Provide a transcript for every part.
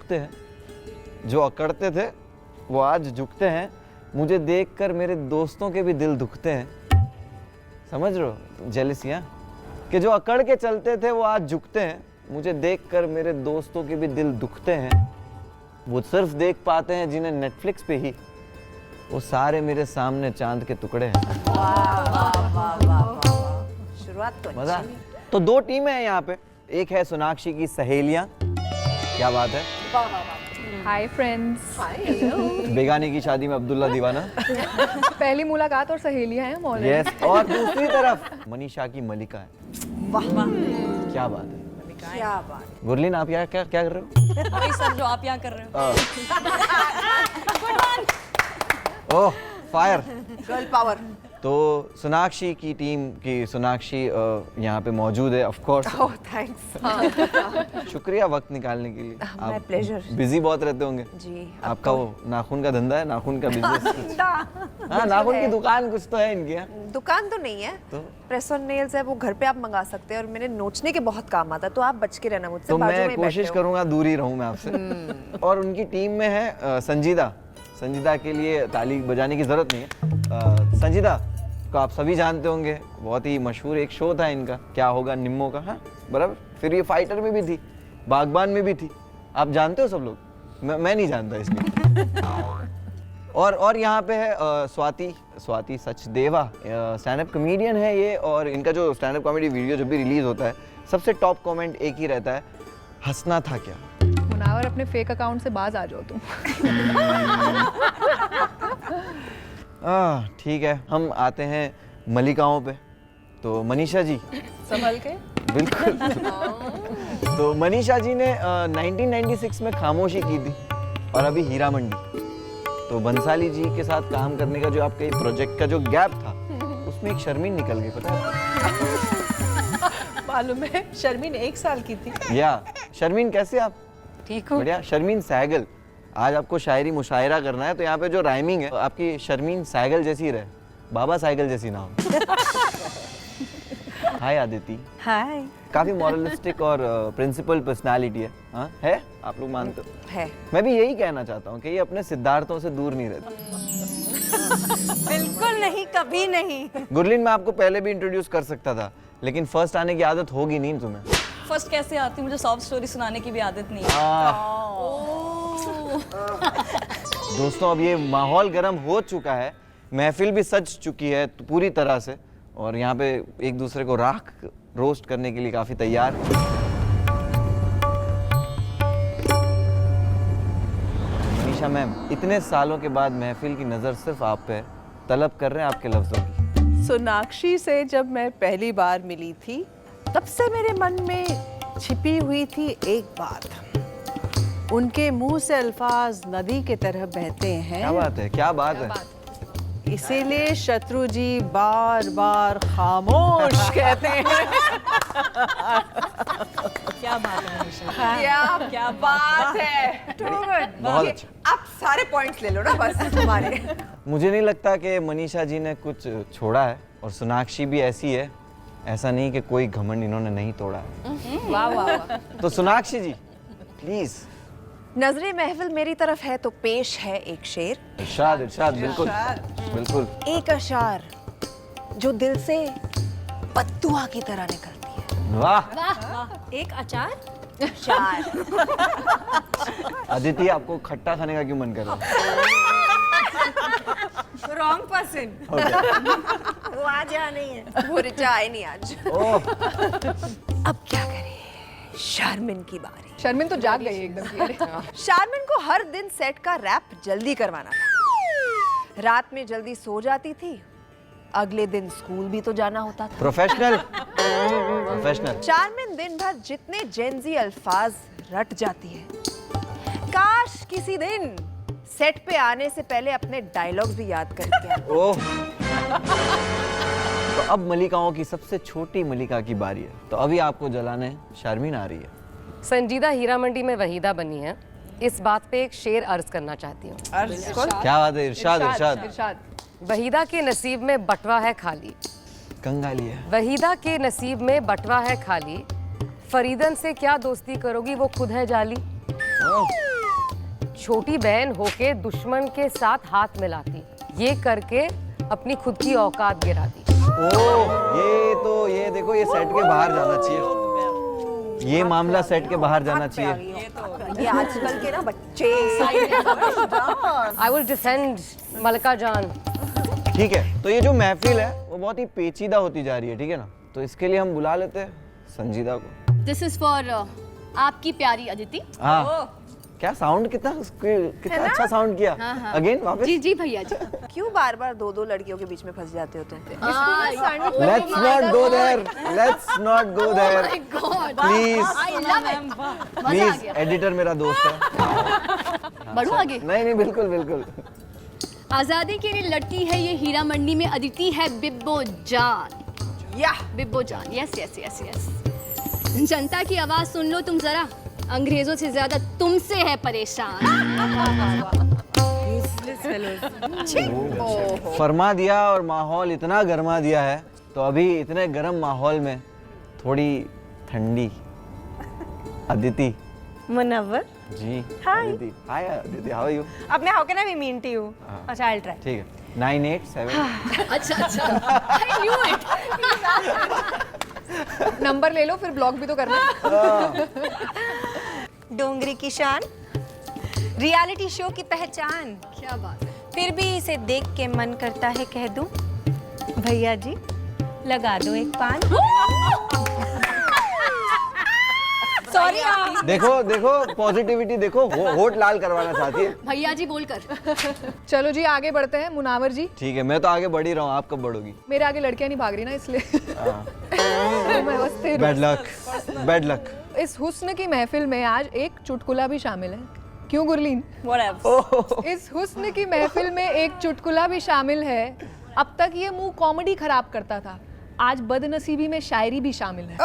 झुकते हैं, जो अकड़ते थे वो आज झुकते हैं, मुझे देखकर मेरे दोस्तों के भी दिल दुखते हैं। समझ रहे हो जेलसियाँ, कि जो अकड़ के चलते थे वो आज झुकते हैं, मुझे देखकर मेरे दोस्तों के भी दिल दुखते हैं। वो सिर्फ देख पाते हैं जिन्हें नेटफ्लिक्स पे ही, वो सारे मेरे सामने चांद के टुकड़े हैं। शुरुआत तो मजा। तो दो टीमें हैं यहाँ पे, एक है सोनाक्षी की सहेलियां, क्या बात है, हाय फ्रेंड्स। बेगाने की शादी में अब्दुल्ला दीवाना, पहली मुलाकात और सहेलियां हैं हम ऑलरेडी। यस। और दूसरी तरफ मनीषा की मलिका है। वाह वाह, क्या बात है, क्या बात। गुरलीन आप यहाँ क्या कर रहे हो? वही सब जो आप यहाँ कर रहे हो। ओह फायर। Girl power. तो सोनाक्षी की टीम की सोनाक्षी यहाँ पे मौजूद है ऑफ कोर्स। Oh thanks. शुक्रिया वक्त निकालने के लिए। My pleasure. बिजी बहुत रहते होंगे जी। आपका, वो नाखून का धंधा है, नाखून का बिजनेस। हाँ, नाखून की दुकान कुछ तो है इनकी यहाँ। दुकान तो नहीं है, तो प्रेस ऑन नेल्स है, वो घर पे आप मंगा सकते हैं और मेरे नोचने के बहुत काम आता है, तो आप बच के रहना मुझसे। तो बाजू मैं में कोशिश बैठे हो। करूंगा दूर ही रहूं मैं आपसे। और उनकी टीम में है संजीदा। संजीदा के लिए ताली बजाने की जरूरत नहीं है। संजीदा को आप सभी जानते होंगे, बहुत ही मशहूर एक शो था इनका, क्या होगा निम्मो का। हाँ बराबर। फिर ये फाइटर में भी थी, बागबान में भी थी, आप जानते हो सब लोग, मैं नहीं जानता इसलिए। और यहाँ पे है Swati Sachdeva, stand up comedian है ये, और इनका जो स्टैंड अप कॉमेडी वीडियो जब भी रिलीज होता है सबसे टॉप कमेंट एक ही रहता है, हंसना था क्या। मुनावर अपने फेक अकाउंट से बाज आ जाओ तुम। ठीक है, हम आते हैं मलिकाओं पे। तो मनीषा जी संभल के। बिल्कुल। तो मनीषा जी ने 1996 में खामोशी की थी और अभी हीरा मंडी। तो बंसाली जी के साथ काम करने का जो आपके प्रोजेक्ट का जो गैप था, उसमें एक शर्मीन निकल गई, पता है? मालूम है, शर्मीन 1 साल की थी। या शर्मीन कैसे आप? ठीक हूँ। बढ़िया। शर्मीन सहगल, आज आपको शायरी मुशायरा करना है, तो यहाँ पे जो राइमिंग है आपकी शर्मीन सहगल जैसी रहे, बाबा साइकिल जैसी ना हो। हाय आदिति। हाय। काफी मॉरलिस्टिक और प्रिंसिपल पर्सनालिटी है। हाँ है, आप लोग मानते हो? है। मैं भी यही कहना चाहता हूँ कि ये अपने सिद्धार्थों से दूर नहीं रहता। बिल्कुल नहीं, कभी नहीं। गुरलीन मैं आपको पहले भी इंट्रोड्यूस कर सकता था, लेकिन फर्स्ट आने की आदत होगी नहीं तुम्हें। फर्स्ट कैसे आती, मुझे सॉफ्ट स्टोरी सुनाने की भी आदत नहीं है। दोस्तों अब ये माहौल गर्म हो चुका है, महफिल भी सज चुकी है पूरी तरह से, और यहाँ पे एक दूसरे को राख रोस्ट करने के लिए काफी तैयार। मनीषा मैम, इतने सालों के बाद महफिल की नजर सिर्फ आप पे है, तलब कर रहे हैं आपके लफ्जों की। सोनाक्षी से जब मैं पहली बार मिली थी, तब से मेरे मन में छिपी हुई थी एक बात। उनके मुंह से अल्फाज नदी की तरह बहते हैं। क्या बात है, क्या बात है। इसीलिए शत्रु जी बार बार खामोश कहते हैं। क्या बात है मनीषा। क्या बात है। बहुत अच्छा। आप सारे पॉइंट्स ले लो ना बस तुम्हारे। मुझे नहीं लगता कि मनीषा जी ने कुछ छोड़ा है, और सोनाक्षी भी ऐसी है, ऐसा नहीं कि कोई घमंड इन्होंने नहीं तोड़ा है। वाह वाह वाह। तो सोनाक्षी जी प्लीज। नजरे महफिल मेरी तरफ है तो पेश है एक शेर। इरशाद इरशाद, बिल्कुल बिल्कुल। एक अशार जो दिल से बद्दुआ की तरह निकलती है। वाह। एक अचार। अशार। अदिति आपको खट्टा खाने का क्यों मन कर रहा है? Wrong person. वो आज यहाँ नहीं है, वो रिचा आए नहीं आज। ओह, अब क्या करें, शारमिन की बारी। शर्मिन तो जाग गई एकदम से। शारमिन को हर दिन सेट का रैप जल्दी करवाना था। रात में जल्दी सो जाती थी, अगले दिन स्कूल भी तो जाना होता था। Professional professional. शारमिन दिन भर जितने जेंजी अल्फाज रट जाती है, काश किसी दिन सेट पे आने से पहले अपने डायलॉग्स भी याद करके आए। ओह। तो अब मलिकाओं की सबसे छोटी मलिका की बारी है, तो अभी आपको जलाने शारमीन आ रही है। संजीदा हीरा मंडी में वहीदा बनी है, इस बात पे एक शेर अर्ज करना चाहती हूँ। क्या बात है, इरशाद इरशाद। इरशाद। वहीदा के नसीब में बटवा है खाली, कंगाली है। वहीदा के नसीब में बटवा है खाली, फरीदन से क्या दोस्ती करोगी वो खुद है जाली। छोटी बहन होके दुश्मन के साथ हाथ मिलाती, ये करके अपनी खुद की औकात गिरा दी। ये देखो, ये सेट के बाहर जाना चाहिए। ये मामला सेट के बाहर जाना चाहिए। ये आजकल के ना बच्चे आई विल डिफेंड मलका जान। ठीक है, तो ये जो महफिल है वो बहुत ही पेचीदा होती जा रही है, ठीक है ना? तो इसके लिए हम बुला लेते हैं संजीदा को। दिस इज फॉर आपकी प्यारी अदिति। हाँ, क्या साउंड, कितना अच्छा साउंड किया। अगेन वापस। जी जी भैया जी। क्यों बार बार दो लड़कियों के बीच में फंस जाते हो तुम? Let's not go there, let's not go there please. I love it. मजा आ प्लीज, गया। एडिटर मेरा दोस्त है। बढ़ो आगे। नहीं, बिल्कुल बिल्कुल। आजादी के लिए लड़ती है ये हीरा मंडी में अदिति है बिब्बो जान। या बिब्बो जान, यस यस यस यस। जनता की आवाज सुन लो तुम जरा, अंग्रेजों से ज्यादा तुमसे है परेशान। फरमा दिया और माहौल इतना गर्मा दिया है, तो अभी इतने गर्म माहौल में थोड़ी ठंडी अदिति मुनव्वर। जी। Hi. Aditi, hi Aditi, how are you? अब मैं how can I be mean to you? अच्छा, आई ट्राई। ठीक है, 987। अच्छा अच्छा, I knew it. नंबर ले लो, फिर ब्लॉक भी तो करना। डोंगरी की शान, रियलिटी शो की पहचान। क्या बात है। फिर भी इसे देख के मन करता है कह दूं, भैया जी लगा दो एक पान। सॉरी। देखो पॉजिटिविटी देखो, होठ लाल करवाना चाहती है। भैया जी बोलकर। चलो जी आगे बढ़ते हैं। मुनावर जी, ठीक है, मैं तो आगे बढ़ ही रहा हूँ, आप कब बढ़ोगी? मेरे आगे लड़कियां नहीं भाग रही ना, इसलिए मैं बस स्थिर हूँ। Bad luck, bad luck. इस हुस्न की महफिल में आज एक चुटकुला भी शामिल है। क्यों गुरलीन? Whatever. इस हुस्न की महफिल में एक चुटकुला भी शामिल है। अब तक ये मुंह कॉमेडी खराब करता था, आज बदनसीबी में शायरी भी शामिल है।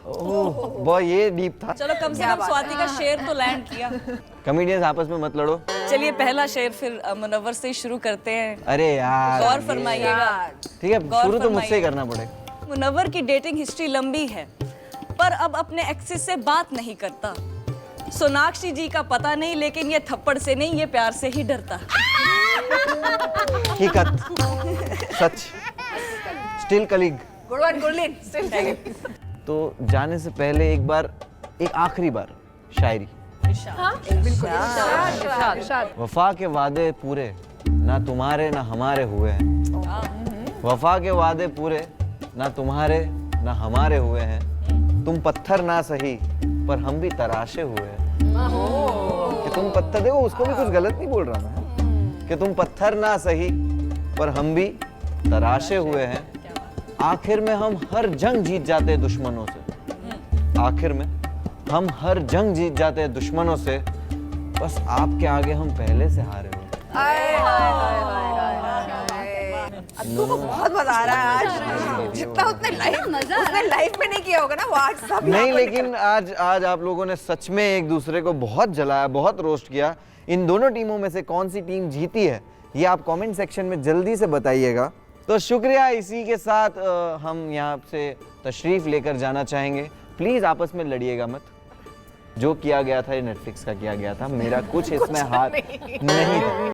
ओह, बहुत ये डीप था। चलो कम से कम स्वाति का शेर तो लैंड किया। कॉमेडियंस आपस में मत लड़ो। चलिए पहला शेर फिर मुनव्वर से ही शुरू करते हैं। अरे यार, गौर फरमाइएगा। ठीक है, गौर शुरू तो मुझसे ही फरमाइए। करना पड़ेगा। मुनव्वर की डेटिंग हिस्ट्री लंबी है, पर अब अपने एक्सिस से बात नहीं करता। सोनाक्षी जी का पता नहीं, लेकिन ये थप्पड़ से नहीं, ये प्यार से ही डरता। हकीकत, सच, still colleague. Good one Gurleen. तो जाने से पहले एक आखिरी बार शायरी। इरशाद। वफा के वादे पूरे ना तुम्हारे ना हमारे हुए हैं। वफा के वादे पूरे ना तुम्हारे ना हमारे हुए हैं। तुम पत्थर ना सही पर हम भी तराशे हुए हैं। कि तुम पत्थर, देखो उसको भी कुछ गलत नहीं बोल रहा मैं, कि तुम पत्थर ना सही पर हम भी तराशे हुए हैं। आखिर में हम हर जंग जीत जाते हैं दुश्मनों से। आखिर में हम हर जंग जीत जाते हैं दुश्मनों से, बस आपके आगे हम पहले से हारे हुए। अद्दू को बहुत मजा आ रहा है आज। जितना उसने लाइफ में नहीं किया होगा ना, वो आज सब नहीं, लेकिन आज आप लोगों ने सच में एक दूसरे को बहुत जलाया, बहुत रोस्ट किया। इन दोनों टीमों में से कौन सी टीम जीती है, ये आप कमेंट सेक्शन में जल्दी से बताइएगा। तो शुक्रिया। इसी के साथ हम यहाँ से तशरीफ लेकर जाना चाहेंगे। प्लीज आपस में लड़िएगा मत। जो किया गया था ये नेटफ्लिक्स का किया गया था, मेरा कुछ इसमें हाथ नहीं था।